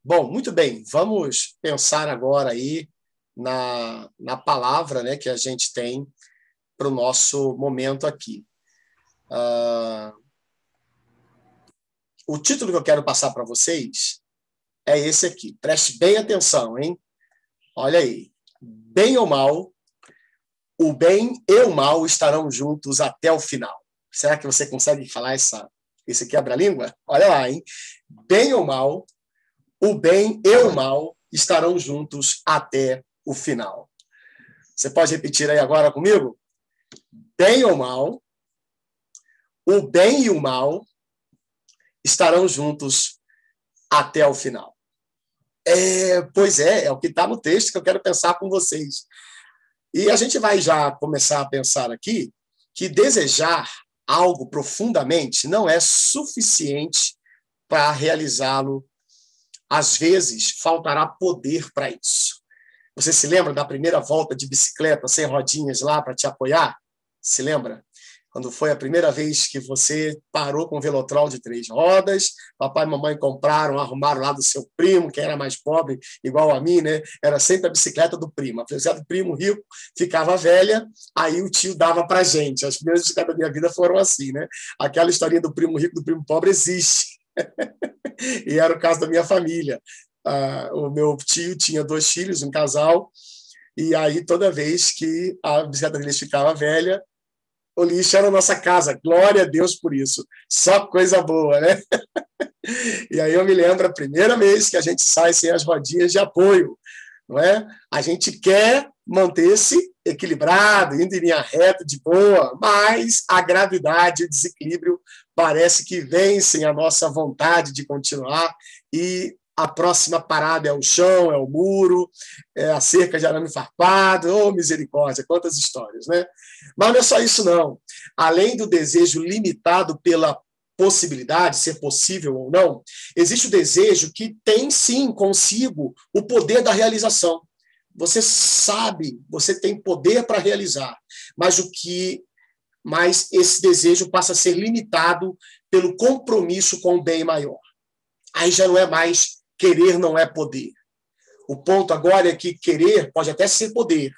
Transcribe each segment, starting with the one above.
Bom, muito bem. Vamos pensar agora aí na palavra, né, que a gente tem para o nosso momento aqui. O título que eu quero passar para vocês é esse aqui. Preste bem atenção, hein? Olha aí. Bem ou mal, o bem e o mal estarão juntos até o final. Será que você consegue falar esse quebra-língua? Olha lá, hein? Bem ou mal, o bem e o mal estarão juntos até o final. Você pode repetir aí agora comigo? Bem ou mal, o bem e o mal estarão juntos até o final. Pois é o que está no texto que eu quero pensar com vocês. E a gente vai já começar a pensar aqui que desejar algo profundamente não é suficiente para realizá-lo. Às vezes, faltará poder para isso. Você se lembra da primeira volta de bicicleta sem rodinhas lá para te apoiar? Se lembra? Quando foi a primeira vez que você parou com um velotrol de 3 rodas, papai e mamãe compraram, arrumaram lá do seu primo, que era mais pobre, igual a mim, né? Era sempre a bicicleta do primo. A bicicleta do primo rico ficava velha, aí o tio dava para gente. As primeiras bicicletas da minha vida foram assim, né? Aquela historinha do primo rico, do primo pobre existe. E era o caso da minha família. O meu tio tinha 2 filhos, um casal, e aí toda vez que a bicicleta deles ficava velha, o lixo era a nossa casa. Glória a Deus por isso. Só coisa boa, né? E aí eu me lembro a primeira vez que a gente sai sem as rodinhas de apoio, não é? A gente quer manter-se equilibrado, indo em linha reta, de boa, mas a gravidade e o desequilíbrio parece que vencem a nossa vontade de continuar e a próxima parada é o chão, é o muro, é a cerca de arame farpado, oh, misericórdia, quantas histórias, né? Mas não é só isso, não. Além do desejo limitado pela possibilidade, ser possível ou não, existe o desejo que tem, sim, consigo o poder da realização. Você sabe, você tem poder para realizar, mas esse desejo passa a ser limitado pelo compromisso com o bem maior. Aí já não é mais querer, não é poder. O ponto agora é que querer pode até ser poder,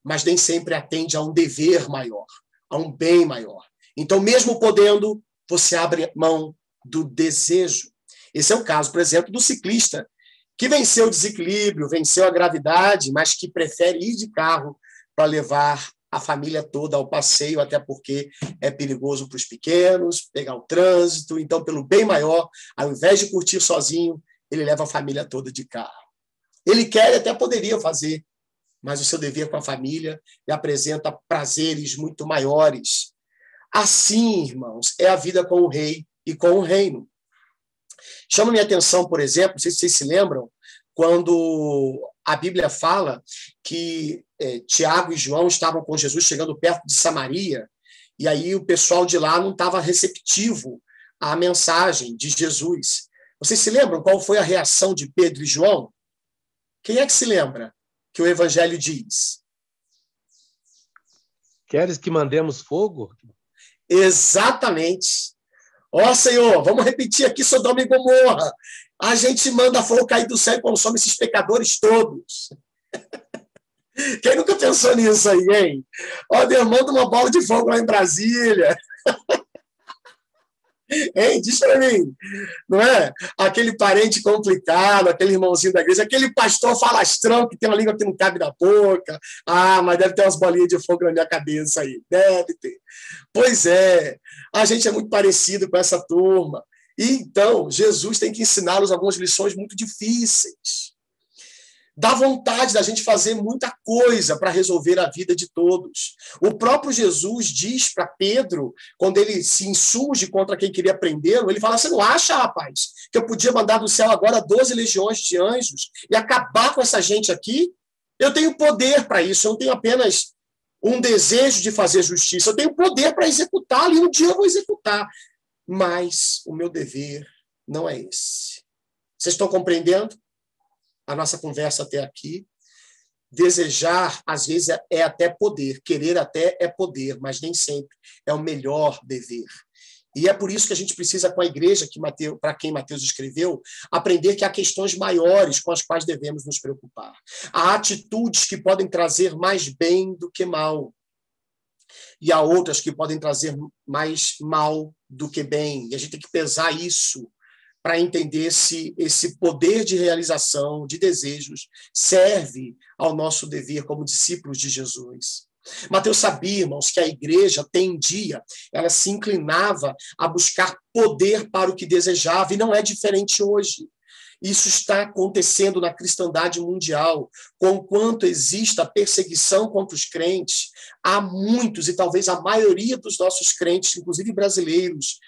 mas nem sempre atende a um dever maior, a um bem maior. Então, mesmo podendo, você abre mão do desejo. Esse é o caso, por exemplo, do ciclista, que venceu o desequilíbrio, venceu a gravidade, mas que prefere ir de carro para levar a família toda ao passeio, até porque é perigoso para os pequenos, pegar o trânsito. Então, pelo bem maior, ao invés de curtir sozinho, ele leva a família toda de carro. Ele quer e até poderia fazer, mas o seu dever com a família lhe apresenta prazeres muito maiores. Assim, irmãos, é a vida com o rei e com o reino. Chama minha atenção, por exemplo, não sei se vocês se lembram, quando a Bíblia fala que Tiago e João estavam com Jesus chegando perto de Samaria, e aí o pessoal de lá não estava receptivo à mensagem de Jesus. Vocês se lembram qual foi a reação de Pedro e João? Quem é que se lembra que o Evangelho diz? Queres que mandemos fogo? Exatamente. Ó, Senhor, vamos repetir aqui Sodoma e Gomorra. A gente manda fogo cair do céu e consome esses pecadores todos. Quem nunca pensou nisso aí, hein? Ó, Deus, manda uma bola de fogo lá em Brasília. Hein? Diz para mim, não é? Aquele parente complicado, aquele irmãozinho da igreja, aquele pastor falastrão que tem uma língua que não cabe na boca. Ah, mas deve ter umas bolinhas de fogo na minha cabeça aí. Deve ter. Pois é, a gente é muito parecido com essa turma. E então, Jesus tem que ensiná-los algumas lições muito difíceis. Dá vontade da gente fazer muita coisa para resolver a vida de todos. O próprio Jesus diz para Pedro, quando ele se insurge contra quem queria prendê-lo, ele fala, você não acha, rapaz, que eu podia mandar do céu agora 12 legiões de anjos e acabar com essa gente aqui? Eu tenho poder para isso, eu não tenho apenas um desejo de fazer justiça, eu tenho poder para executá-lo e um dia eu vou executar. Mas o meu dever não é esse. Vocês estão compreendendo a nossa conversa até aqui? Desejar, às vezes, é até poder. Querer até é poder, mas nem sempre é o melhor dever. E é por isso que a gente precisa, com a igreja para quem Mateus escreveu, aprender que há questões maiores com as quais devemos nos preocupar. Há atitudes que podem trazer mais bem do que mal. E há outras que podem trazer mais mal do que bem. E a gente tem que pesar isso para entender se esse poder de realização, de desejos, serve ao nosso dever como discípulos de Jesus. Mateus sabia, irmãos, que a igreja tendia, ela se inclinava a buscar poder para o que desejava, e não é diferente hoje. Isso está acontecendo na cristandade mundial. Conquanto exista perseguição contra os crentes, há muitos, e talvez a maioria dos nossos crentes, inclusive brasileiros,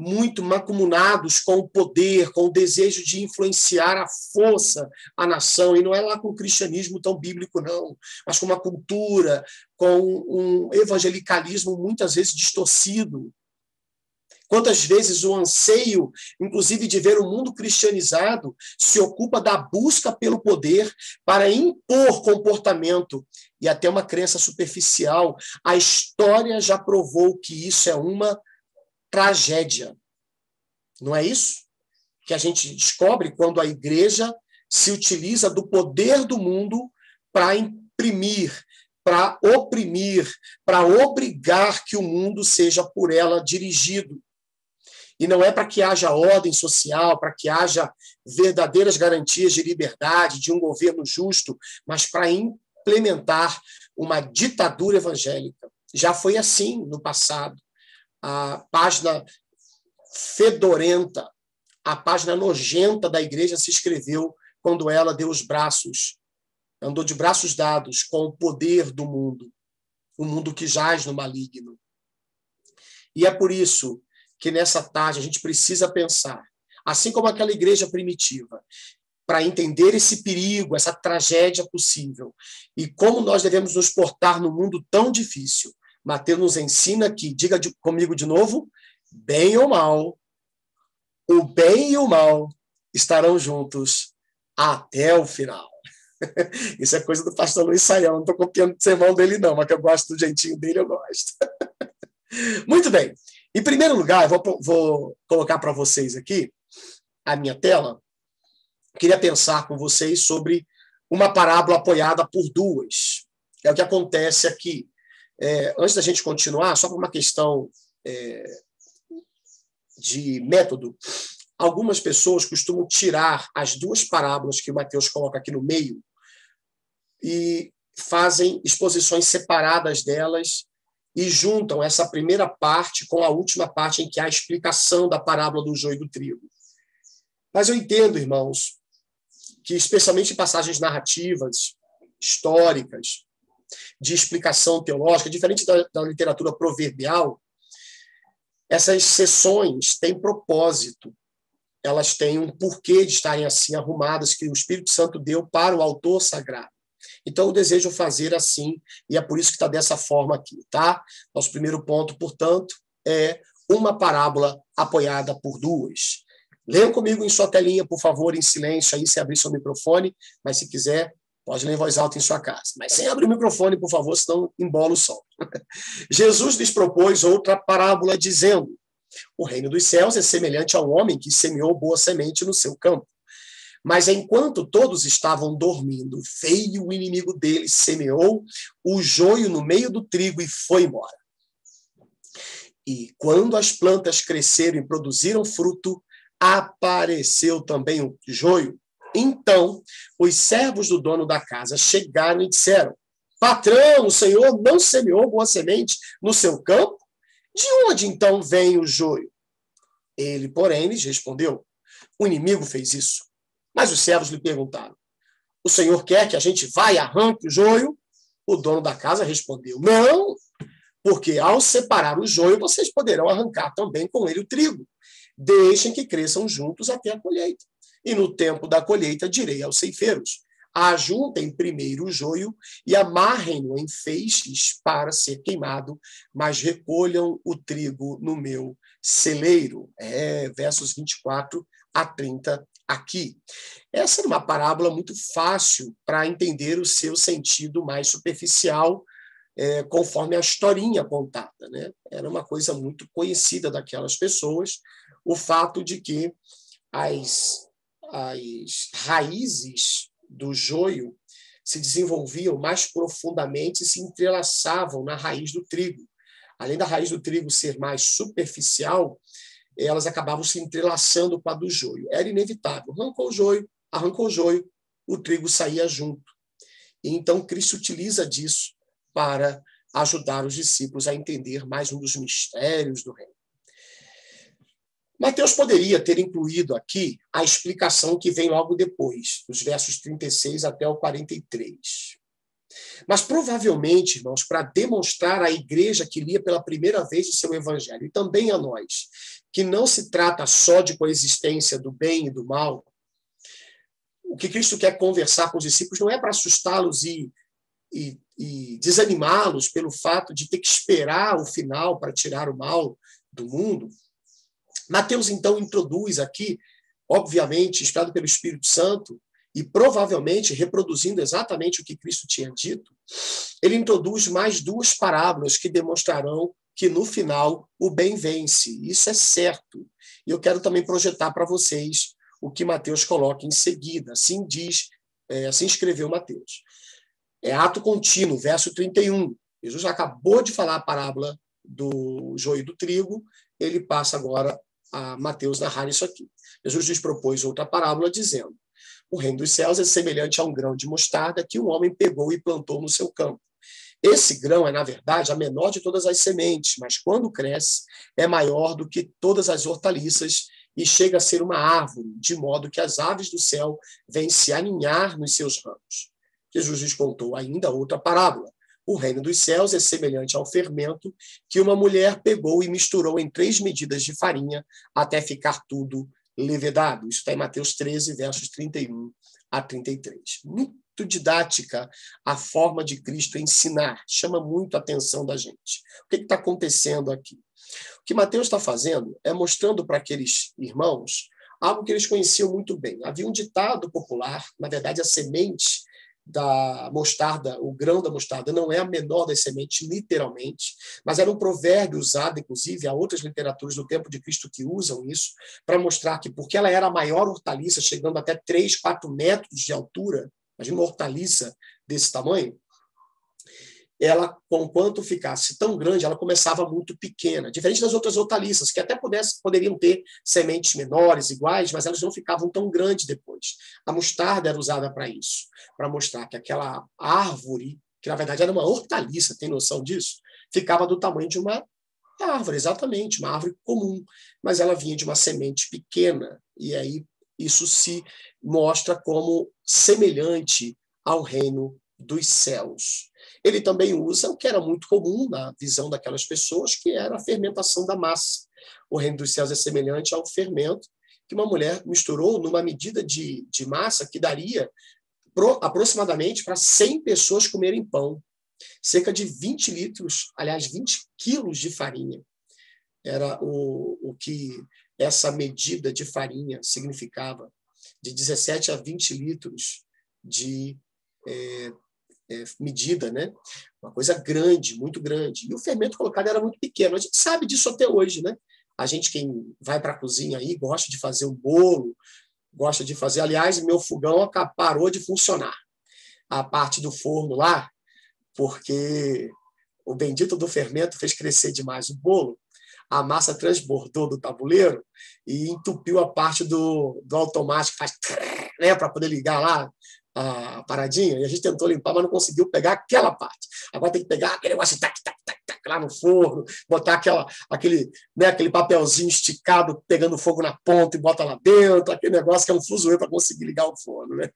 muito mancomunados com o poder, com o desejo de influenciar à força a nação, e não é lá com o cristianismo tão bíblico, não, mas com uma cultura, com um evangelicalismo muitas vezes distorcido. Quantas vezes o anseio, inclusive de ver o mundo cristianizado, se ocupa da busca pelo poder para impor comportamento e até uma crença superficial. A história já provou que isso é uma tragédia. Não é isso que a gente descobre quando a igreja se utiliza do poder do mundo para imprimir, para oprimir, para obrigar que o mundo seja por ela dirigido. E não é para que haja ordem social, para que haja verdadeiras garantias de liberdade, de um governo justo, mas para implementar uma ditadura evangélica. Já foi assim no passado. A página fedorenta, a página nojenta da igreja se escreveu quando ela deu os braços, andou de braços dados com o poder do mundo, o mundo que jaz no maligno. E é por isso que nessa tarde a gente precisa pensar, assim como aquela igreja primitiva, para entender esse perigo, essa tragédia possível, e como nós devemos nos portar num mundo tão difícil. Mateus nos ensina que, diga comigo de novo, bem ou mal, o bem e o mal estarão juntos até o final. Isso é coisa do pastor Luiz Saião, não estou copiando o sermão dele não, mas que eu gosto do jeitinho dele, eu gosto. Muito bem. Em primeiro lugar, eu vou colocar para vocês aqui a minha tela. Queria pensar com vocês sobre uma parábola apoiada por duas. É o que acontece aqui. Antes da gente continuar, só por uma questão de método, algumas pessoas costumam tirar as duas parábolas que o Mateus coloca aqui no meio e fazem exposições separadas delas e juntam essa primeira parte com a última parte em que há a explicação da parábola do joio e do trigo. Mas eu entendo, irmãos, que especialmente em passagens narrativas, históricas, de explicação teológica, diferente da literatura proverbial, essas sessões têm propósito, elas têm um porquê de estarem assim arrumadas, que o Espírito Santo deu para o autor sagrado. Então, eu desejo fazer assim, e é por isso que está dessa forma aqui, tá? Nosso primeiro ponto, portanto, é uma parábola apoiada por duas. Leiam comigo em sua telinha, por favor, em silêncio, aí, se abrir seu microfone, mas se quiser, pode ler em voz alta em sua casa. Mas sem abrir o microfone, por favor, senão embola o som. Jesus lhes propôs outra parábola, dizendo: o reino dos céus é semelhante a um homem que semeou boa semente no seu campo. Mas enquanto todos estavam dormindo, veio o inimigo deles, semeou o joio no meio do trigo e foi embora. E quando as plantas cresceram e produziram fruto, apareceu também o joio. Então, os servos do dono da casa chegaram e disseram: patrão, o senhor não semeou boa semente no seu campo? De onde então vem o joio? Ele, porém, lhes respondeu: o inimigo fez isso. Mas os servos lhe perguntaram: o senhor quer que a gente vá e arranque o joio? O dono da casa respondeu: não, porque ao separar o joio, vocês poderão arrancar também com ele o trigo. Deixem que cresçam juntos até a colheita. E no tempo da colheita direi aos ceifeiros: ajuntem primeiro o joio e amarrem-no em feixes para ser queimado, mas recolham o trigo no meu celeiro. Versos 24 a 30 aqui. Essa é uma parábola muito fácil para entender o seu sentido mais superficial, conforme a historinha contada, né? Era uma coisa muito conhecida daquelas pessoas, o fato de que as raízes do joio se desenvolviam mais profundamente e se entrelaçavam na raiz do trigo. Além da raiz do trigo ser mais superficial, elas acabavam se entrelaçando com a do joio. Era inevitável. Arrancou o joio, o trigo saía junto. E então Cristo utiliza disso para ajudar os discípulos a entender mais um dos mistérios do reino. Mateus poderia ter incluído aqui a explicação que vem logo depois, dos versos 36 até o 43. Mas provavelmente, irmãos, para demonstrar à igreja que lia pela primeira vez o seu evangelho, e também a nós, que não se trata só de coexistência do bem e do mal, o que Cristo quer conversar com os discípulos não é para assustá-los e desanimá-los pelo fato de ter que esperar o final para tirar o mal do mundo. Mateus, então, introduz aqui, obviamente, inspirado pelo Espírito Santo, e provavelmente reproduzindo exatamente o que Cristo tinha dito, ele introduz mais duas parábolas que demonstrarão que, no final, o bem vence. Isso é certo. E eu quero também projetar para vocês o que Mateus coloca em seguida. Assim escreveu Mateus. É ato contínuo, verso 31. Jesus acabou de falar a parábola do joio e do trigo, ele passa agora a Mateus narrar isso aqui. Jesus lhes propôs outra parábola, dizendo: o reino dos céus é semelhante a um grão de mostarda que um homem pegou e plantou no seu campo. Esse grão é, na verdade, a menor de todas as sementes, mas quando cresce, é maior do que todas as hortaliças e chega a ser uma árvore, de modo que as aves do céu vêm se aninhar nos seus ramos. Jesus lhes contou ainda outra parábola. O reino dos céus é semelhante ao fermento que uma mulher pegou e misturou em 3 medidas de farinha até ficar tudo levedado. Isso está em Mateus 13, versos 31 a 33. Muito didática a forma de Cristo ensinar. Chama muito a atenção da gente. O que está acontecendo aqui? O que Mateus está fazendo é mostrando para aqueles irmãos algo que eles conheciam muito bem. Havia um ditado popular, na verdade, a semente da mostarda, o grão da mostarda não é a menor das sementes, literalmente, mas era um provérbio usado, inclusive, há outras literaturas do tempo de Cristo que usam isso, para mostrar que, porque ela era a maior hortaliça, chegando até 3, 4 metros de altura, imagina uma hortaliça desse tamanho, ela, conquanto ficasse tão grande, ela começava muito pequena, diferente das outras hortaliças, que até poderiam ter sementes menores, iguais, mas elas não ficavam tão grandes depois. A mostarda era usada para isso, para mostrar que aquela árvore, que na verdade era uma hortaliça, tem noção disso? Ficava do tamanho de uma árvore, exatamente, uma árvore comum, mas ela vinha de uma semente pequena, e aí isso se mostra como semelhante ao reino dos céus. Ele também usa o que era muito comum na visão daquelas pessoas, que era a fermentação da massa. O reino dos céus é semelhante ao fermento que uma mulher misturou numa medida de massa que daria aproximadamente para 100 pessoas comerem pão. Cerca de 20 litros, aliás, 20 quilos de farinha. Era o que essa medida de farinha significava, de 17 a 20 litros de medida, né? Uma coisa grande, muito grande. E o fermento colocado era muito pequeno. A gente sabe disso até hoje, né? A gente, quem vai para a cozinha aí, gosta de fazer um bolo, gosta de fazer... Aliás, meu fogão parou de funcionar. A parte do forno lá, porque o bendito do fermento fez crescer demais o bolo, a massa transbordou do tabuleiro e entupiu a parte do automático, faz, né, para poder ligar lá a paradinha, e a gente tentou limpar, mas não conseguiu pegar aquela parte. Agora tem que pegar aquele negócio lá no forno, botar aquele papelzinho esticado, pegando fogo na ponta e bota lá dentro, aquele negócio que é um fuzuê para conseguir ligar o forno, né?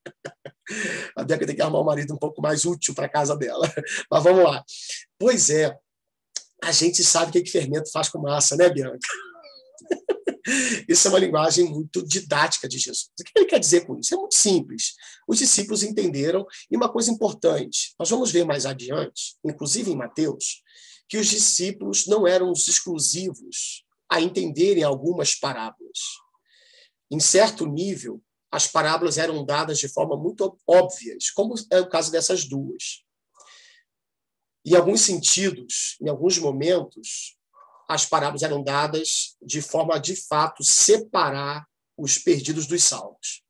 A Bianca tem que arrumar um marido um pouco mais útil para a casa dela. Mas vamos lá. Pois é, a gente sabe o que fermento faz com massa, né, Bianca? Isso é uma linguagem muito didática de Jesus. O que ele quer dizer com isso? É muito simples. Os discípulos entenderam, e uma coisa importante, nós vamos ver mais adiante, inclusive em Mateus, que os discípulos não eram os exclusivos a entenderem algumas parábolas. Em certo nível, as parábolas eram dadas de forma muito óbvias, como é o caso dessas duas. Em alguns sentidos, em alguns momentos, as parábolas eram dadas de forma a, de fato, separar os perdidos dos salvos.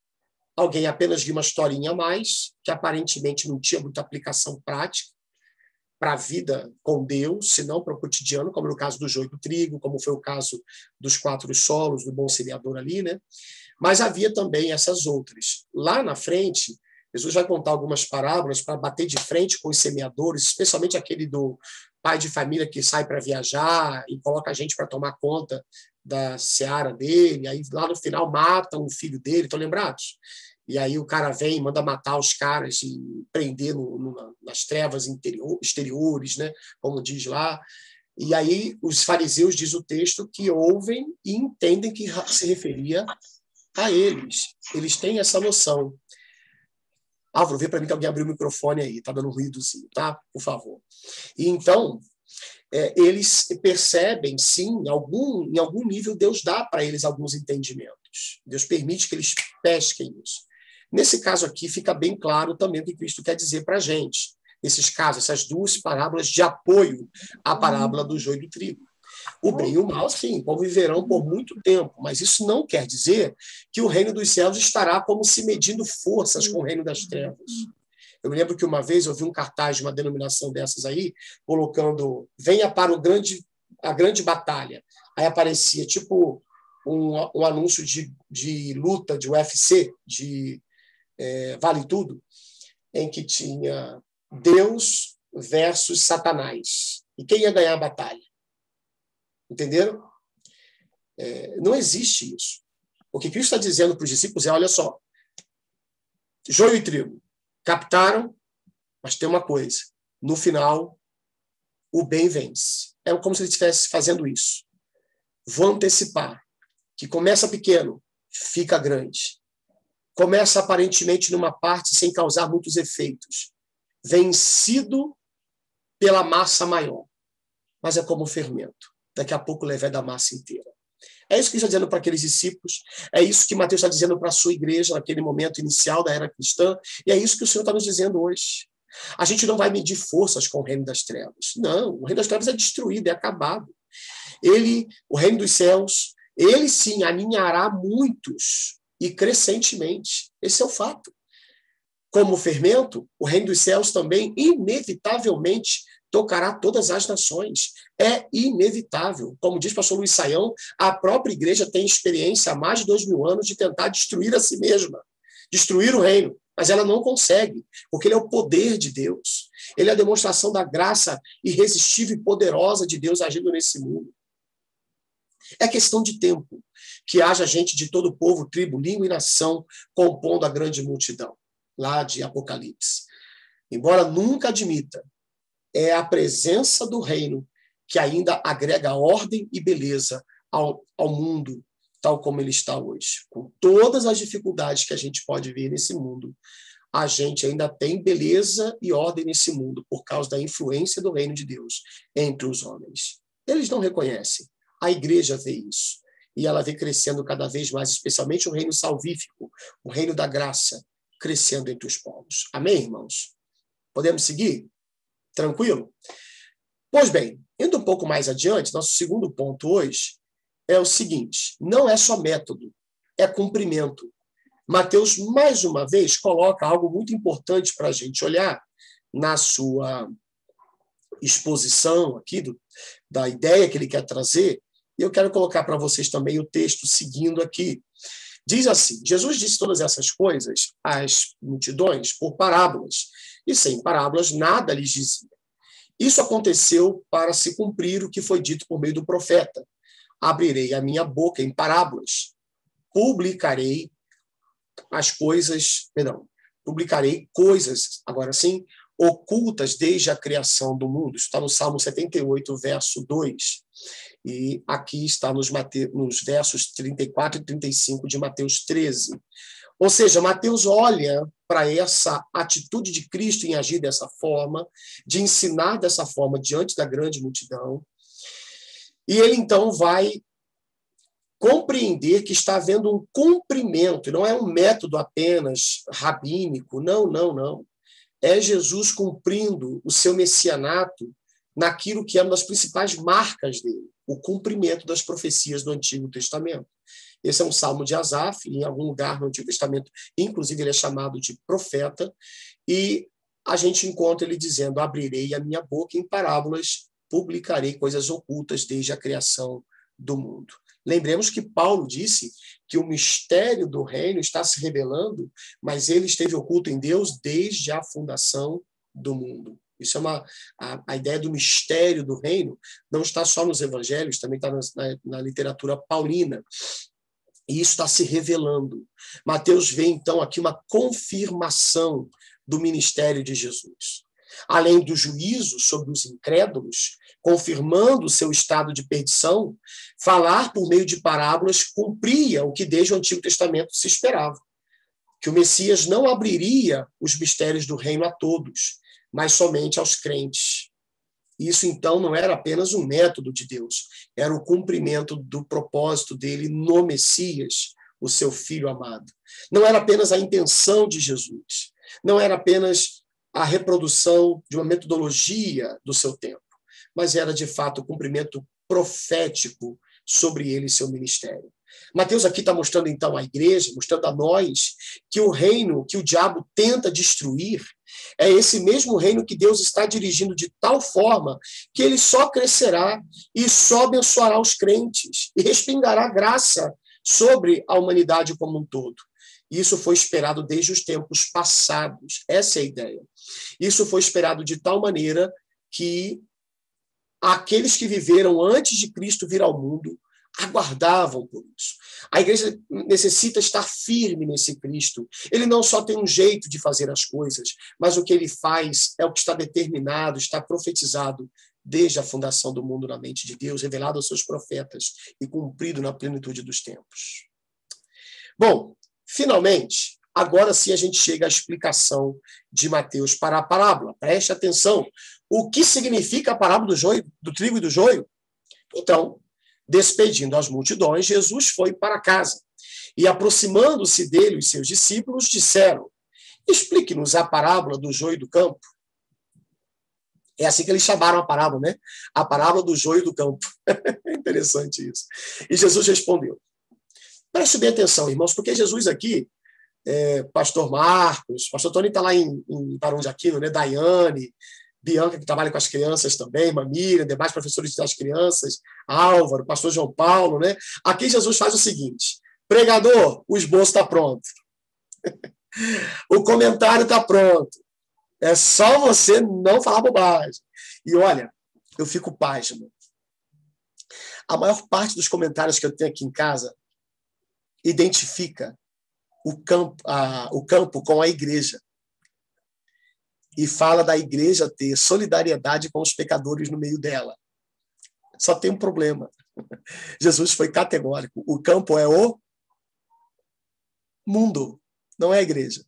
Alguém apenas viu uma historinha a mais, que aparentemente não tinha muita aplicação prática para a vida com Deus, senão para o cotidiano, como no caso do joio e do trigo, como foi o caso dos 4 solos, do bom semeador ali, né? Mas havia também essas outras. Lá na frente, Jesus vai contar algumas parábolas para bater de frente com os semeadores, especialmente aquele do pai de família que sai para viajar e coloca a gente para tomar conta da seara dele, aí lá no final mata um filho dele, estão lembrados? E aí o cara vem, manda matar os caras e prender nas trevas exteriores, né? Como diz lá. E aí os fariseus, diz o texto, que ouvem e entendem que se referia a eles. Eles têm essa noção. Álvaro, vê para mim que alguém abriu o microfone aí, está dando um ruídozinho, tá? Por favor. E então, eles percebem, sim, em algum nível, Deus dá para eles alguns entendimentos. Deus permite que eles pesquem isso. Nesse caso aqui, fica bem claro também o que Cristo quer dizer para a gente. Nesses casos, essas 2 parábolas de apoio à parábola do joio e do trigo. O bem e o mal, sim, conviverão por muito tempo, mas isso não quer dizer que o reino dos céus estará como se medindo forças com o reino das trevas. Eu me lembro que uma vez eu vi um cartaz de uma denominação dessas aí, colocando, venha para a grande batalha. Aí aparecia tipo um anúncio de luta de UFC, de Vale Tudo, em que tinha Deus versus Satanás. E quem ia ganhar a batalha? Entenderam? Não existe isso. O que Cristo está dizendo para os discípulos é, olha só, joio e trigo, captaram, mas tem uma coisa, no final, o bem vence. É como se ele estivesse fazendo isso. Vou antecipar, que começa pequeno, fica grande. Começa aparentemente numa parte sem causar muitos efeitos, vencido pela massa maior, mas é como um fermento. Daqui a pouco leva da massa inteira. É isso que ele está dizendo para aqueles discípulos, é isso que Mateus está dizendo para a sua igreja naquele momento inicial da era cristã, e é isso que o Senhor está nos dizendo hoje. A gente não vai medir forças com o reino das trevas. Não, o reino das trevas é destruído, é acabado. O reino dos céus, ele sim aninhará muitos e crescentemente. Esse é o fato. Como fermento, o reino dos céus também, inevitavelmente, tocará todas as nações. É inevitável. Como diz o pastor Luiz Saião, a própria igreja tem experiência há mais de 2000 anos de tentar destruir a si mesma, destruir o reino, mas ela não consegue, porque ele é o poder de Deus. Ele é a demonstração da graça irresistível e poderosa de Deus agindo nesse mundo. É questão de tempo que haja gente de todo povo, tribo, língua e nação compondo a grande multidão, lá de Apocalipse. Embora nunca admita, é a presença do reino que ainda agrega ordem e beleza ao mundo, tal como ele está hoje. Com todas as dificuldades que a gente pode ver nesse mundo, a gente ainda tem beleza e ordem nesse mundo por causa da influência do reino de Deus entre os homens. Eles não reconhecem. A igreja vê isso. E ela vê crescendo cada vez mais, especialmente o reino salvífico, o reino da graça, crescendo entre os povos. Amém, irmãos? Podemos seguir? Tranquilo? Pois bem, indo um pouco mais adiante, nosso segundo ponto hoje é o seguinte, não é só método, é cumprimento. Mateus, mais uma vez, coloca algo muito importante para a gente olhar na sua exposição aqui, da ideia que ele quer trazer, e eu quero colocar para vocês também o texto seguindo aqui. Diz assim, Jesus disse todas essas coisas às multidões por parábolas, e sem parábolas nada lhes dizia. Isso aconteceu para se cumprir o que foi dito por meio do profeta. Abrirei a minha boca em parábolas, publicarei coisas, agora sim, ocultas desde a criação do mundo. Isso está no Salmo 78, verso 2. E aqui está nos versos 34 e 35 de Mateus 13. Ou seja, Mateus olha para essa atitude de Cristo em agir dessa forma, de ensinar dessa forma diante da grande multidão, e ele então vai compreender que está havendo um cumprimento, não é um método apenas rabínico, não. é Jesus cumprindo o seu messianato naquilo que é uma das principais marcas dele, o cumprimento das profecias do Antigo Testamento. Esse é um salmo de Asaf, em algum lugar no Antigo Testamento, inclusive ele é chamado de profeta, e a gente encontra ele dizendo: abrirei a minha boca em parábolas, publicarei coisas ocultas desde a criação do mundo. Lembremos que Paulo disse que o mistério do reino está se revelando, mas ele esteve oculto em Deus desde a fundação do mundo. Isso é a ideia do mistério do reino, não está só nos evangelhos, também está na literatura paulina. E isso está se revelando. Mateus vê, então, aqui uma confirmação do ministério de Jesus. Além do juízo sobre os incrédulos, confirmando o seu estado de perdição, falar por meio de parábolas cumpria o que desde o Antigo Testamento se esperava, que o Messias não abriria os mistérios do reino a todos, mas somente aos crentes. Isso, então, não era apenas um método de Deus, era o cumprimento do propósito dele no Messias, o seu Filho amado. Não era apenas a intenção de Jesus, não era apenas a reprodução de uma metodologia do seu tempo, mas era, de fato, o cumprimento profético sobre ele e seu ministério. Mateus aqui está mostrando, então, à igreja, mostrando a nós, que o reino que o diabo tenta destruir é esse mesmo reino que Deus está dirigindo de tal forma que ele só crescerá e só abençoará os crentes e respingará graça sobre a humanidade como um todo. Isso foi esperado desde os tempos passados. Essa é a ideia. Isso foi esperado de tal maneira que aqueles que viveram antes de Cristo vir ao mundo aguardavam por isso. A igreja necessita estar firme nesse Cristo. Ele não só tem um jeito de fazer as coisas, mas o que ele faz é o que está determinado, está profetizado desde a fundação do mundo na mente de Deus, revelado aos seus profetas e cumprido na plenitude dos tempos. Bom, finalmente, agora sim a gente chega à explicação de Mateus para a parábola. Preste atenção. O que significa a parábola do trigo e do joio? Então, despedindo as multidões, Jesus foi para casa. E, aproximando-se dele, os seus discípulos disseram: explique-nos a parábola do joio do campo. É assim que eles chamaram a parábola, né? A parábola do joio do campo. É interessante isso. E Jesus respondeu. Preste bem atenção, irmãos, porque Jesus aqui, pastor Marcos, pastor Tony está lá em Barão de Aquino, né? Daiane, Bianca, que trabalha com as crianças também, Mamília, demais professores das crianças, Álvaro, pastor João Paulo, né? Aqui Jesus faz o seguinte: pregador, o esboço está pronto. O comentário está pronto. É só você não falar bobagem. E olha, eu fico pasmo. A maior parte dos comentários que eu tenho aqui em casa identifica o campo com a igreja. E fala da igreja ter solidariedade com os pecadores no meio dela. Só tem um problema. Jesus foi categórico. O campo é o mundo, não é a igreja.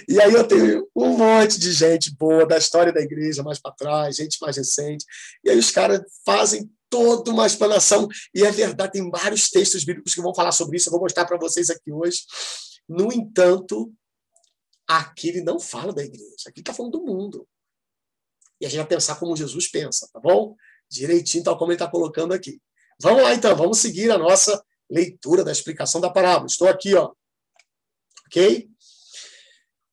E aí eu tenho um monte de gente boa da história da igreja mais para trás, gente mais recente. E aí os caras fazem toda uma explanação. E é verdade, tem vários textos bíblicos que vão falar sobre isso. Eu vou mostrar para vocês aqui hoje. No entanto, aqui ele não fala da igreja, aqui está falando do mundo. E a gente vai pensar como Jesus pensa, tá bom? Direitinho, tal como ele está colocando aqui. Vamos lá, então, vamos seguir a nossa leitura da explicação da parábola. Estou aqui, ó. Ok?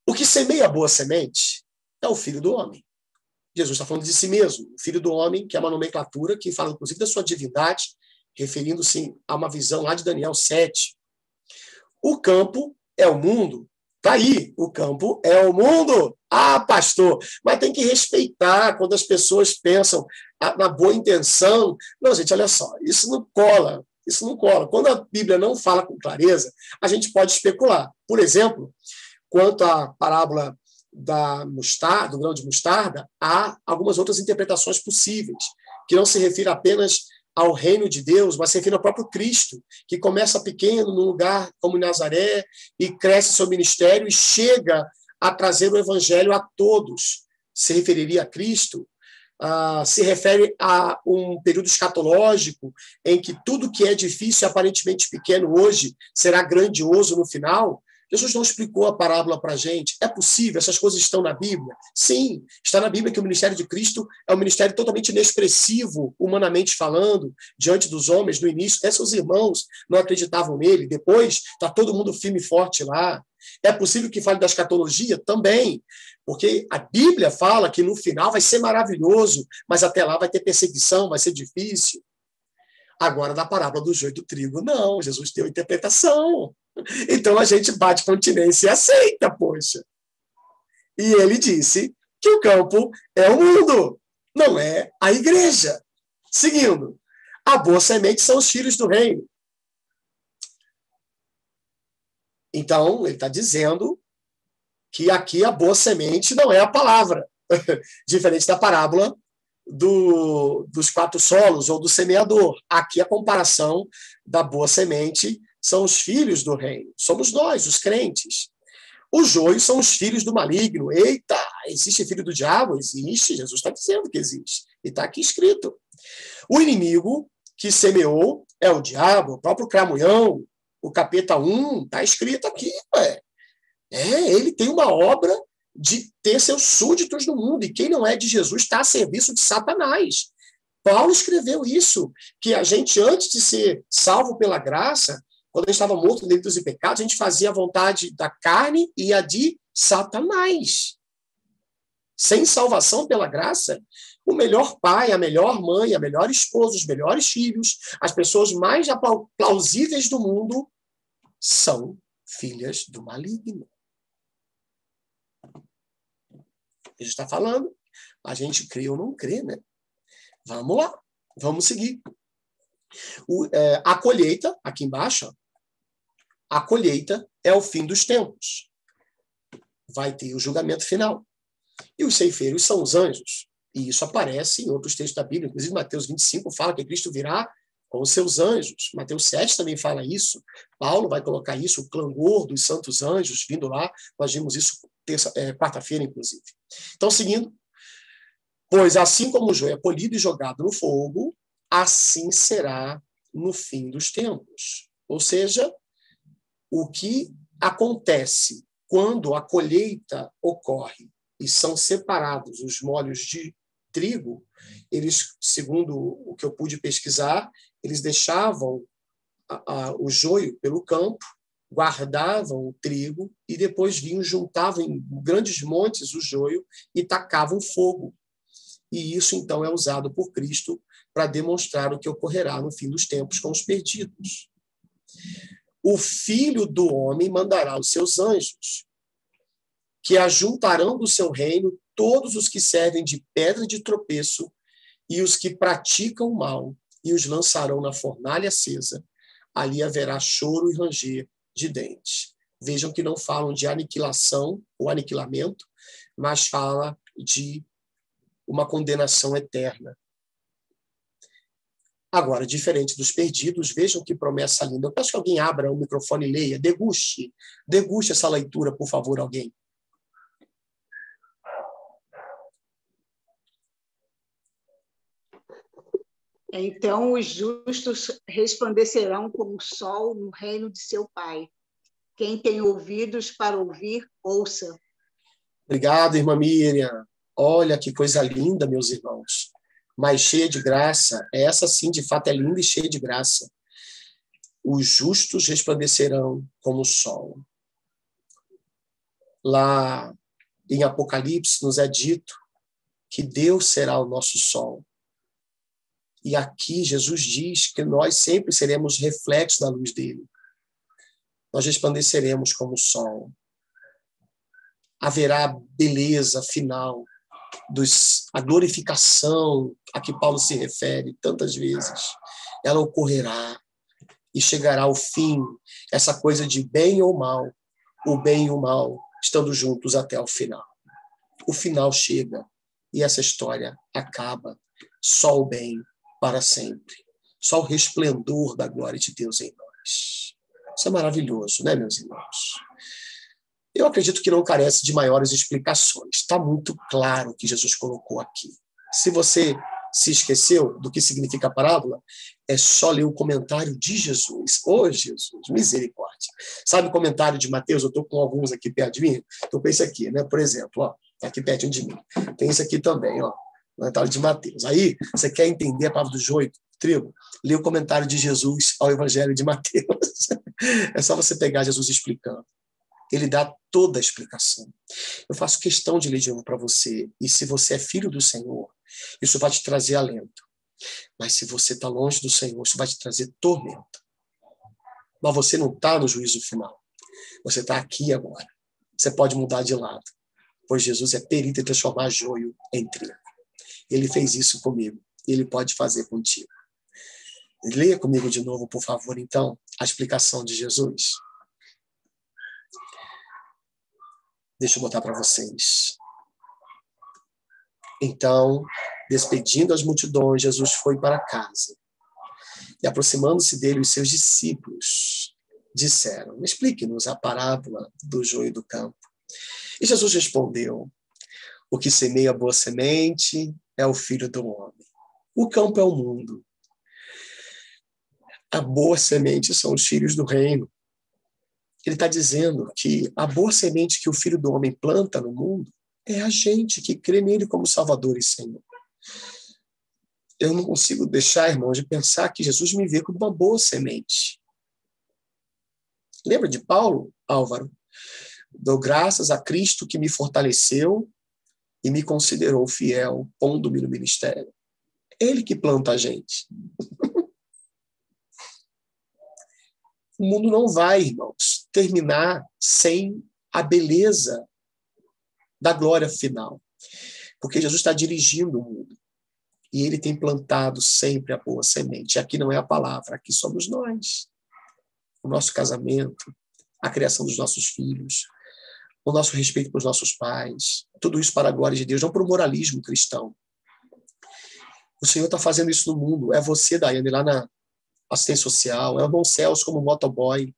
O que semeia a boa semente é o Filho do Homem. Jesus está falando de si mesmo. O Filho do Homem, que é uma nomenclatura que fala, inclusive, da sua divindade, referindo-se a uma visão lá de Daniel 7. O campo é o mundo. Está aí, o campo é o mundo. Ah, pastor, mas tem que respeitar quando as pessoas pensam na boa intenção. Não, gente, olha só, isso não cola. Isso não cola. Quando a Bíblia não fala com clareza, a gente pode especular. Por exemplo, quanto à parábola do grão de mostarda, há algumas outras interpretações possíveis, que não se refere apenas ao reino de Deus, mas se refere ao próprio Cristo, que começa pequeno num lugar como Nazaré e cresce seu ministério e chega a trazer o evangelho a todos. Se referiria a Cristo, se refere a um período escatológico em que tudo que é difícil e aparentemente pequeno hoje será grandioso no final. Jesus não explicou a parábola para a gente. É possível? Essas coisas estão na Bíblia? Sim, está na Bíblia que o ministério de Cristo é um ministério totalmente inexpressivo, humanamente falando, diante dos homens. No início, até seus irmãos não acreditavam nele. Depois, está todo mundo firme e forte lá. É possível que fale da escatologia? Também, porque a Bíblia fala que no final vai ser maravilhoso, mas até lá vai ter perseguição, vai ser difícil. Agora, da parábola do joio e do trigo, não. Jesus deu interpretação. Então, a gente bate continência e aceita, poxa. E ele disse que o campo é o mundo, não é a igreja. Seguindo, a boa semente são os filhos do reino. Então, ele está dizendo que aqui a boa semente não é a palavra, diferente da parábola dos 4 solos ou do semeador. Aqui a comparação da boa semente são os filhos do reino. Somos nós, os crentes. Os joios são os filhos do maligno. Eita, existe filho do diabo? Existe, Jesus está dizendo que existe. E está aqui escrito. O inimigo que semeou é o diabo, o próprio cramunhão, o capeta 1, está escrito aqui. Ele tem uma obra de ter seus súditos no mundo, e quem não é de Jesus está a serviço de Satanás. Paulo escreveu isso, que a gente, antes de ser salvo pela graça, quando a gente estava morto em delitos e pecados, a gente fazia a vontade da carne e a de Satanás. Sem salvação pela graça, o melhor pai, a melhor mãe, a melhor esposa, os melhores filhos, as pessoas mais plausíveis do mundo são filhas do maligno. Ele está falando, a gente crê ou não crê, né? Vamos lá, vamos seguir. A colheita, aqui embaixo, a colheita é o fim dos tempos. Vai ter o julgamento final. E os ceifeiros são os anjos. E isso aparece em outros textos da Bíblia. Inclusive, Mateus 25 fala que Cristo virá com os seus anjos. Mateus 7 também fala isso. Paulo vai colocar isso, o clangor dos santos anjos vindo lá. Nós vimos isso quarta-feira, inclusive. Então, seguindo. Pois assim como o joio é polido e jogado no fogo, assim será no fim dos tempos. Ou seja, o que acontece quando a colheita ocorre e são separados os molhos de trigo, eles, segundo o que eu pude pesquisar, eles deixavam o joio pelo campo, guardavam o trigo e depois vinham, juntavam em grandes montes o joio e tacavam fogo. E isso, então, é usado por Cristo para demonstrar o que ocorrerá no fim dos tempos com os perdidos. O Filho do Homem mandará os seus anjos, que ajuntarão do seu reino todos os que servem de pedra de tropeço e os que praticam o mal, e os lançarão na fornalha acesa. Ali haverá choro e ranger de dentes. Vejam que não falam de aniquilação ou aniquilamento, mas fala de uma condenação eterna. Agora, diferente dos perdidos, vejam que promessa linda. Eu peço que alguém abra o microfone e leia. Deguste essa leitura, por favor, alguém. Então os justos resplandecerão como o sol no reino de seu Pai. Quem tem ouvidos para ouvir, ouça. Obrigado, irmã Miriam. Olha que coisa linda, meus irmãos. Mas cheia de graça. Essa, sim, de fato, é linda e cheia de graça. Os justos resplandecerão como o sol. Lá em Apocalipse nos é dito que Deus será o nosso sol. E aqui Jesus diz que nós sempre seremos reflexos da luz dele. Nós resplandeceremos como o sol. Haverá beleza final, a glorificação a que Paulo se refere tantas vezes. Ela ocorrerá e chegará ao fim, essa coisa de bem ou mal, o bem e o mal estando juntos até o final. O final chega e essa história acaba. Só o bem para sempre. Só o resplendor da glória de Deus em nós. Isso é maravilhoso, né, meus irmãos? Eu acredito que não carece de maiores explicações. Está muito claro o que Jesus colocou aqui. Se você Se esqueceu do que significa a parábola? É só ler o comentário de Jesus. Ô, Jesus, misericórdia. Sabe o comentário de Mateus? Eu estou com alguns aqui perto de mim. Estou com esse aqui, né? Por exemplo, ó, tá aqui pertinho de mim. Tem esse aqui também, ó. O comentário de Mateus. Aí, você quer entender a palavra do joio, trigo? Lê o comentário de Jesus ao Evangelho de Mateus. É só você pegar Jesus explicando. Ele dá toda a explicação. Eu faço questão de ler de novo para você. E se você é filho do Senhor, isso vai te trazer alento. Mas se você está longe do Senhor, isso vai te trazer tormento. Mas você não está no juízo final. Você está aqui agora. Você pode mudar de lado. Pois Jesus é perito em transformar joio em trigo. Ele fez isso comigo. Ele pode fazer contigo. Leia comigo de novo, por favor, então, a explicação de Jesus. Deixa eu botar para vocês. Então, despedindo as multidões, Jesus foi para casa. E aproximando-se dele, os seus discípulos disseram: explique-nos a parábola do joio do campo. E Jesus respondeu: o que semeia boa semente é o filho do homem. O campo é o mundo. A boa semente são os filhos do reino. Ele está dizendo que a boa semente que o Filho do Homem planta no mundo é a gente que crê nele como Salvador e Senhor. Eu não consigo deixar, irmãos, de pensar que Jesus me vê como uma boa semente. Lembra de Paulo, Álvaro? Dou graças a Cristo que me fortaleceu e me considerou fiel, pondo-me no ministério. Ele que planta a gente. O mundo não vai, irmãos, terminar sem a beleza da glória final. Porque Jesus está dirigindo o mundo. E ele tem plantado sempre a boa semente. Aqui não é a palavra, aqui somos nós. O nosso casamento, a criação dos nossos filhos, o nosso respeito pelos nossos pais, tudo isso para a glória de Deus, não para o moralismo cristão. O Senhor está fazendo isso no mundo. É você, Daiane, lá na assistência social, é o irmão Celso como motoboy,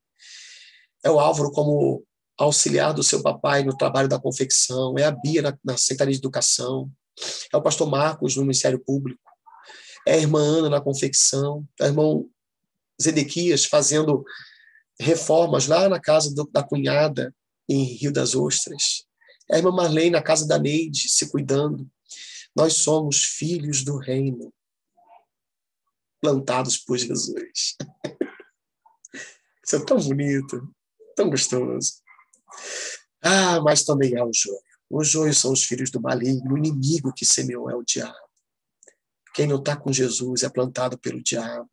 é o Álvaro como auxiliar do seu papai no trabalho da confecção, é a Bia na Secretaria de Educação, é o pastor Marcos no Ministério Público, é a irmã Ana na confecção, é o irmão Zedequias fazendo reformas lá na casa da cunhada em Rio das Ostras, é a irmã Marlene na casa da Neide se cuidando. Nós somos filhos do reino, plantados por Jesus. Isso é tão bonito, tão gostoso. Ah, mas também há o joio. Os joios são os filhos do maligno, o inimigo que semeou é o diabo. Quem não está com Jesus é plantado pelo diabo.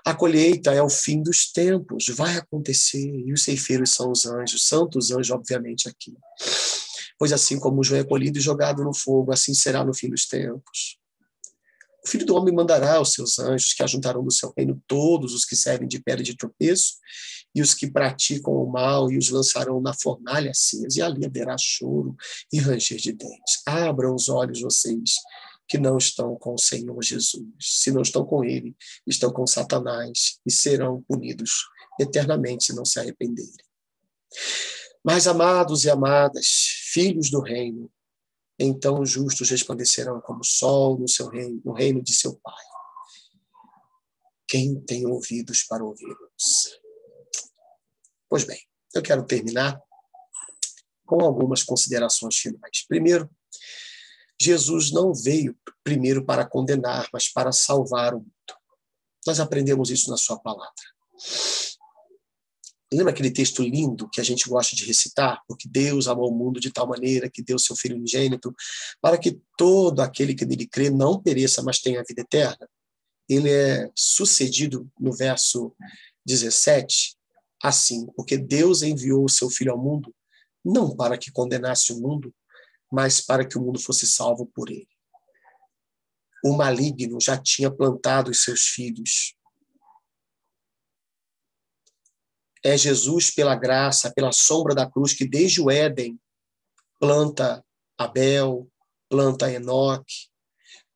A colheita é o fim dos tempos, vai acontecer, e os ceifeiros são os anjos, santos anjos, obviamente, aqui. Pois assim como o joio é colhido e jogado no fogo, assim será no fim dos tempos. O Filho do Homem mandará os seus anjos, que ajuntarão do seu reino todos os que servem de pedra de tropeço e os que praticam o mal, e os lançarão na fornalha acesa, e ali haverá choro e ranger de dentes. Abram os olhos vocês que não estão com o Senhor Jesus. Se não estão com ele, estão com Satanás e serão punidos eternamente se não se arrependerem. Mas, amados e amadas, filhos do reino, então os justos resplandecerão como o sol no seu reino, no reino de seu Pai. Quem tem ouvidos para ouvi-los? Pois bem, eu quero terminar com algumas considerações finais. Primeiro, Jesus não veio primeiro para condenar, mas para salvar o mundo. Nós aprendemos isso na sua palavra. Lembra aquele texto lindo que a gente gosta de recitar? Porque Deus amou o mundo de tal maneira que deu seu Filho unigênito para que todo aquele que nele crê não pereça, mas tenha a vida eterna. Ele é sucedido no verso 17, assim, porque Deus enviou o seu Filho ao mundo, não para que condenasse o mundo, mas para que o mundo fosse salvo por ele. O maligno já tinha plantado os seus filhos. É Jesus, pela graça, pela sombra da cruz, que desde o Éden planta Abel, planta Enoque,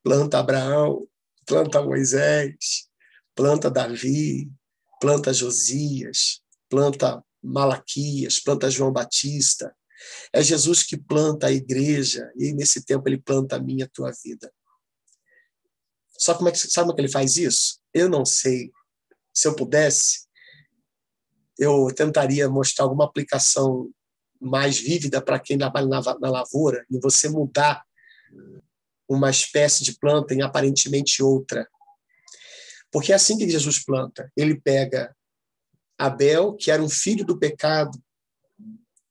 planta Abraão, planta Moisés, planta Davi, planta Josias, planta Malaquias, planta João Batista. É Jesus que planta a igreja, e nesse tempo ele planta a minha e a tua vida. Sabe como é que ele faz isso? Eu não sei. Se eu pudesse, eu tentaria mostrar alguma aplicação mais vívida para quem trabalha na lavoura e você mudar uma espécie de planta em aparentemente outra. Porque é assim que Jesus planta. Ele pega Abel, que era um filho do pecado,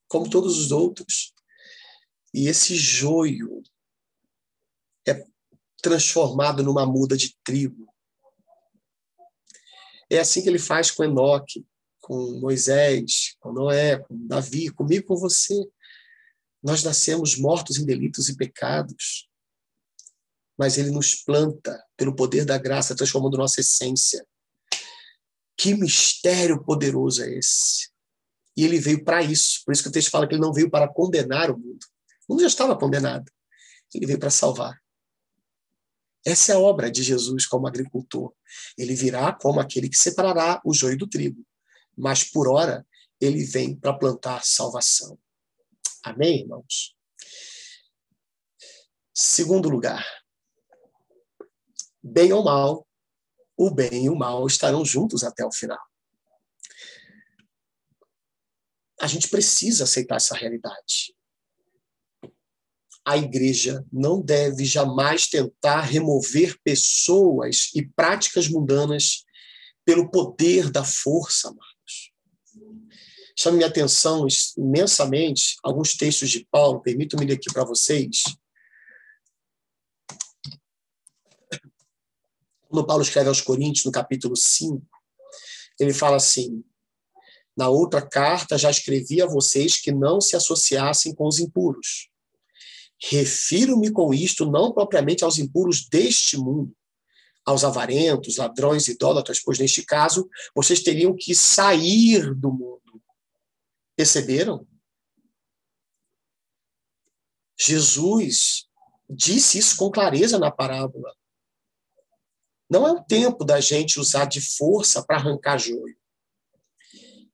como todos os outros, e esse joio é transformado numa muda de trigo. É assim que ele faz com Enoque, com Moisés, com Noé, com Davi, comigo, com você. Nós nascemos mortos em delitos e pecados, mas ele nos planta pelo poder da graça, transformando nossa essência. Que mistério poderoso é esse? E ele veio para isso. Por isso que o texto fala que ele não veio para condenar o mundo. O mundo já estava condenado. Ele veio para salvar. Essa é a obra de Jesus como agricultor. Ele virá como aquele que separará o joio do trigo. Mas, por ora, ele vem para plantar salvação. Amém, irmãos? Segundo lugar, bem ou mal, o bem e o mal estarão juntos até o final. A gente precisa aceitar essa realidade. A igreja não deve jamais tentar remover pessoas e práticas mundanas pelo poder da força, amados. Chama minha atenção imensamente alguns textos de Paulo, permitam-me ler aqui para vocês. Quando Paulo escreve aos Coríntios, no capítulo 5, ele fala assim: na outra carta já escrevi a vocês que não se associassem com os impuros. Refiro-me com isto não propriamente aos impuros deste mundo, aos avarentos, ladrões, idólatras, pois neste caso vocês teriam que sair do mundo. Perceberam? Jesus disse isso com clareza na parábola. Não é o tempo da gente usar de força para arrancar joio.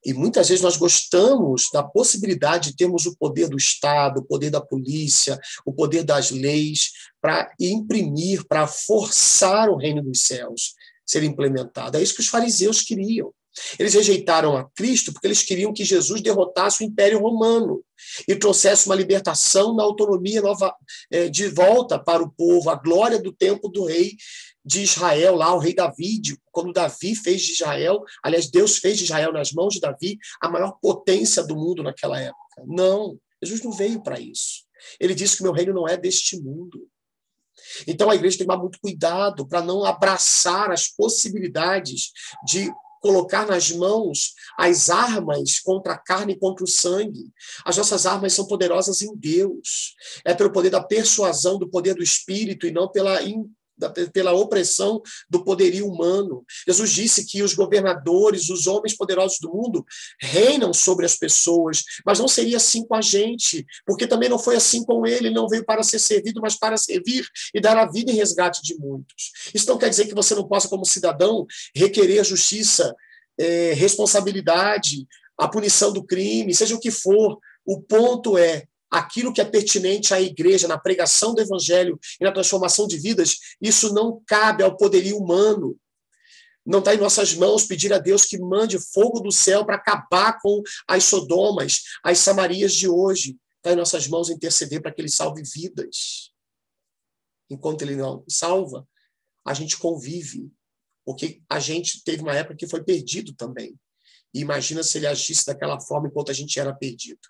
E muitas vezes nós gostamos da possibilidade de termos o poder do Estado, o poder da polícia, o poder das leis, para imprimir, para forçar o reino dos céus ser implementado. É isso que os fariseus queriam. Eles rejeitaram a Cristo porque eles queriam que Jesus derrotasse o Império Romano e trouxesse uma libertação na autonomia nova, de volta para o povo, a glória do tempo do rei de Israel, lá o rei Davi, quando Davi fez de Israel, aliás, Deus fez de Israel nas mãos de Davi a maior potência do mundo naquela época. Não, Jesus não veio para isso. Ele disse que meu reino não é deste mundo. Então a igreja tem que tomar muito cuidado para não abraçar as possibilidades de colocar nas mãos as armas contra a carne e contra o sangue. As nossas armas são poderosas em Deus. É pelo poder da persuasão, do poder do Espírito, e não pela opressão do poderio humano. Jesus disse que os governadores, os homens poderosos do mundo, reinam sobre as pessoas, mas não seria assim com a gente, porque também não foi assim com ele. Ele não veio para ser servido, mas para servir e dar a vida em resgate de muitos. Isso não quer dizer que você não possa, como cidadão, requerer justiça, responsabilidade, a punição do crime, seja o que for. O ponto é aquilo que é pertinente à igreja, na pregação do evangelho e na transformação de vidas. Isso não cabe ao poderio humano. Não está em nossas mãos pedir a Deus que mande fogo do céu para acabar com as Sodomas, as Samarias de hoje. Está em nossas mãos interceder para que ele salve vidas. Enquanto ele não salva, a gente convive. Porque a gente teve uma época que foi perdido também. E imagina se ele agisse daquela forma enquanto a gente era perdido.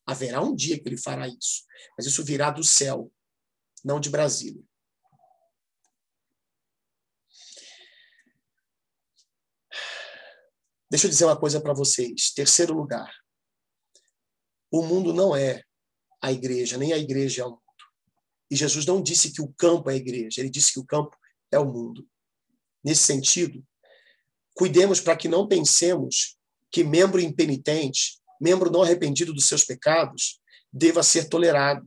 Haverá um dia que ele fará isso. Mas isso virá do céu, não de Brasília. Deixa eu dizer uma coisa para vocês. Terceiro lugar. O mundo não é a igreja, nem a igreja é o mundo. E Jesus não disse que o campo é a igreja. Ele disse que o campo é o mundo. Nesse sentido, cuidemos para que não pensemos que membro impenitente, membro não arrependido dos seus pecados, deva ser tolerado.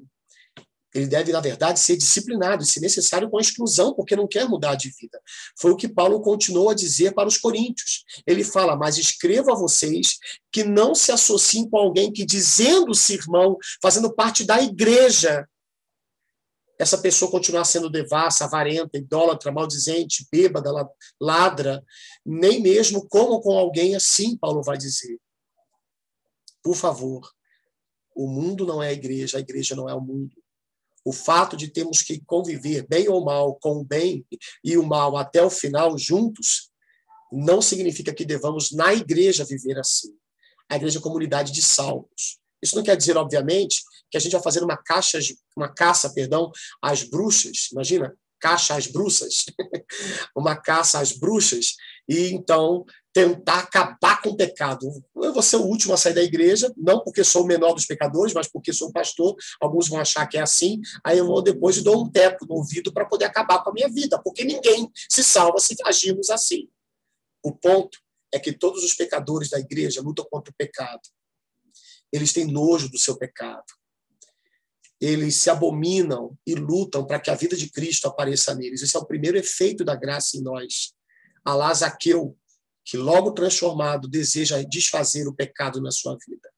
Ele deve, na verdade, ser disciplinado, e, se necessário, com exclusão, porque não quer mudar de vida. Foi o que Paulo continuou a dizer para os coríntios. Ele fala: mas escrevo a vocês que não se associem com alguém que, dizendo-se irmão, fazendo parte da igreja, essa pessoa continuar sendo devassa, avarenta, idólatra, maldizente, bêbada, ladra, nem mesmo como com alguém assim, Paulo vai dizer. Por favor, o mundo não é a igreja não é o mundo. O fato de termos que conviver, bem ou mal, com o bem e o mal até o final, juntos, não significa que devamos, na igreja, viver assim. A igreja é comunidade de salvos. Isso não quer dizer, obviamente, que a gente vai fazer uma caça, às bruxas. Imagina, caça às bruxas. Uma caça às bruxas. E, então, tentar acabar com o pecado. Eu vou ser o último a sair da igreja, não porque sou o menor dos pecadores, mas porque sou pastor. Alguns vão achar que é assim. Aí eu vou depois e dou um teco no ouvido para poder acabar com a minha vida, porque ninguém se salva se agirmos assim. O ponto é que todos os pecadores da igreja lutam contra o pecado. Eles têm nojo do seu pecado. Eles se abominam e lutam para que a vida de Cristo apareça neles. Esse é o primeiro efeito da graça em nós. Alá Zaqueu, que logo transformado deseja desfazer o pecado na sua vida.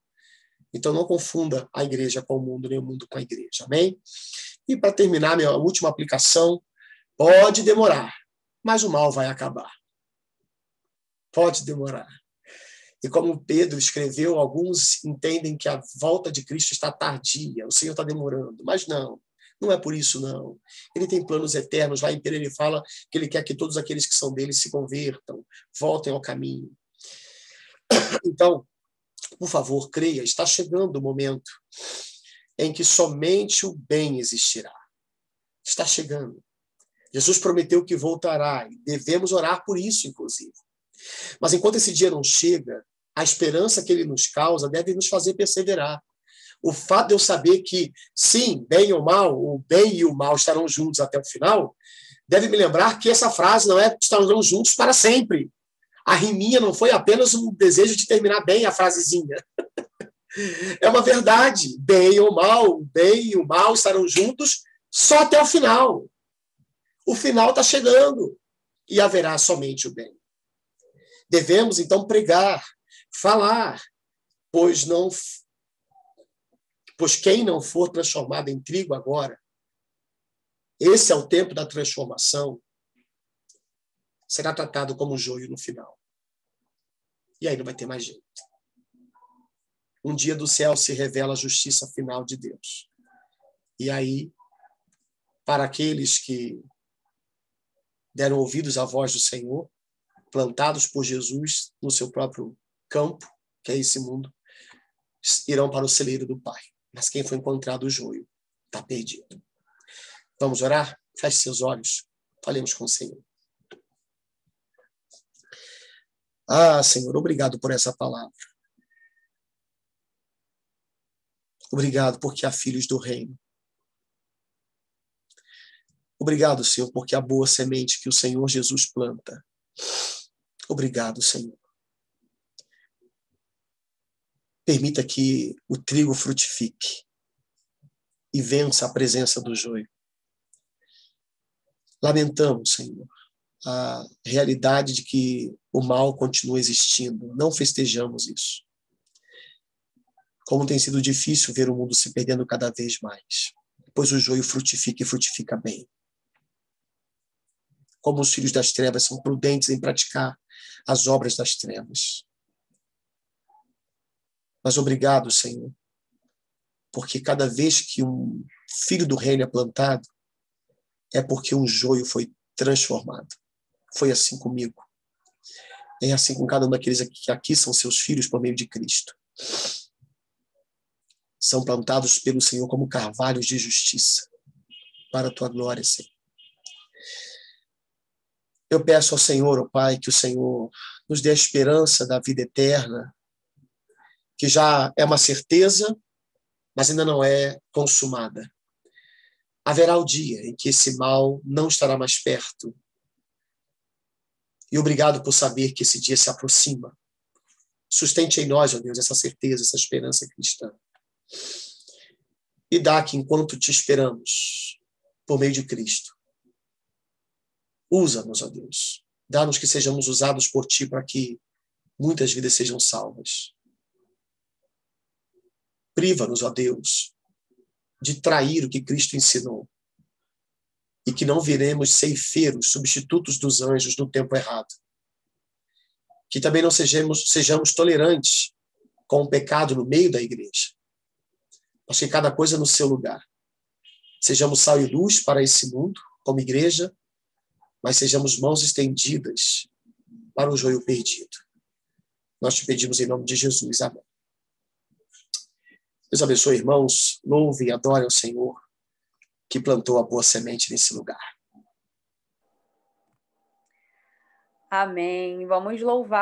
Então não confunda a igreja com o mundo, nem o mundo com a igreja. Amém? E para terminar, minha última aplicação, pode demorar, mas o mal vai acabar. Pode demorar. E como Pedro escreveu, alguns entendem que a volta de Cristo está tardia, o Senhor está demorando, mas não é por isso, não. Ele tem planos eternos. Lá em Pedro ele fala que ele quer que todos aqueles que são dele se convertam, voltem ao caminho. Então, por favor, creia, está chegando o momento em que somente o bem existirá. Está chegando. Jesus prometeu que voltará, e devemos orar por isso, inclusive. Mas enquanto esse dia não chega, a esperança que ele nos causa deve nos fazer perseverar. O fato de eu saber que, sim, bem ou mal, o bem e o mal estarão juntos até o final, deve me lembrar que essa frase não é estarão juntos para sempre. A riminha não foi apenas um desejo de terminar bem a frasezinha. É uma verdade. Bem ou mal, o bem e o mal estarão juntos só até o final. O final está chegando e haverá somente o bem. Devemos, então, pregar, falar, pois quem não for transformado em trigo agora, esse é o tempo da transformação, será tratado como joio no final. E aí não vai ter mais jeito. Um dia do céu se revela a justiça final de Deus. E aí, para aqueles que deram ouvidos à voz do Senhor, plantados por Jesus no seu próprio campo, que é esse mundo, irão para o celeiro do Pai. Mas quem foi encontrado o joio está perdido. Vamos orar? Feche seus olhos. Falemos com o Senhor. Ah, Senhor, obrigado por essa palavra. Obrigado porque há filhos do reino. Obrigado, Senhor, porque há boa semente que o Senhor Jesus planta. Obrigado, Senhor. Permita que o trigo frutifique e vença a presença do joio. Lamentamos, Senhor, a realidade de que o mal continua existindo. Não festejamos isso. Como tem sido difícil ver o mundo se perdendo cada vez mais, pois o joio frutifica e frutifica bem. Como os filhos das trevas são prudentes em praticar as obras das trevas. Mas obrigado, Senhor, porque cada vez que um filho do reino é plantado, é porque um joio foi transformado. Foi assim comigo. É assim com cada um daqueles que aqui são seus filhos por meio de Cristo. São plantados pelo Senhor como carvalhos de justiça, para a tua glória, Senhor. Eu peço ao Senhor, ó Pai, que o Senhor nos dê a esperança da vida eterna, que já é uma certeza, mas ainda não é consumada. Haverá o dia em que esse mal não estará mais perto. E obrigado por saber que esse dia se aproxima. Sustente em nós, ó Deus, essa certeza, essa esperança cristã. E dá que, enquanto te esperamos, por meio de Cristo, usa-nos, ó Deus. Dá-nos que sejamos usados por ti para que muitas vidas sejam salvas. Priva-nos, ó Deus, de trair o que Cristo ensinou. e que não viremos ceifeiros, substitutos dos anjos no tempo errado. Que também não sejamos tolerantes com o pecado no meio da igreja. Mas que cada coisa no seu lugar. Sejamos sal e luz para esse mundo, como igreja, mas sejamos mãos estendidas para o joio perdido. Nós te pedimos em nome de Jesus. Amém. Deus abençoe, irmãos. Louve e adore ao Senhor, que plantou a boa semente nesse lugar. Amém. Vamos louvar.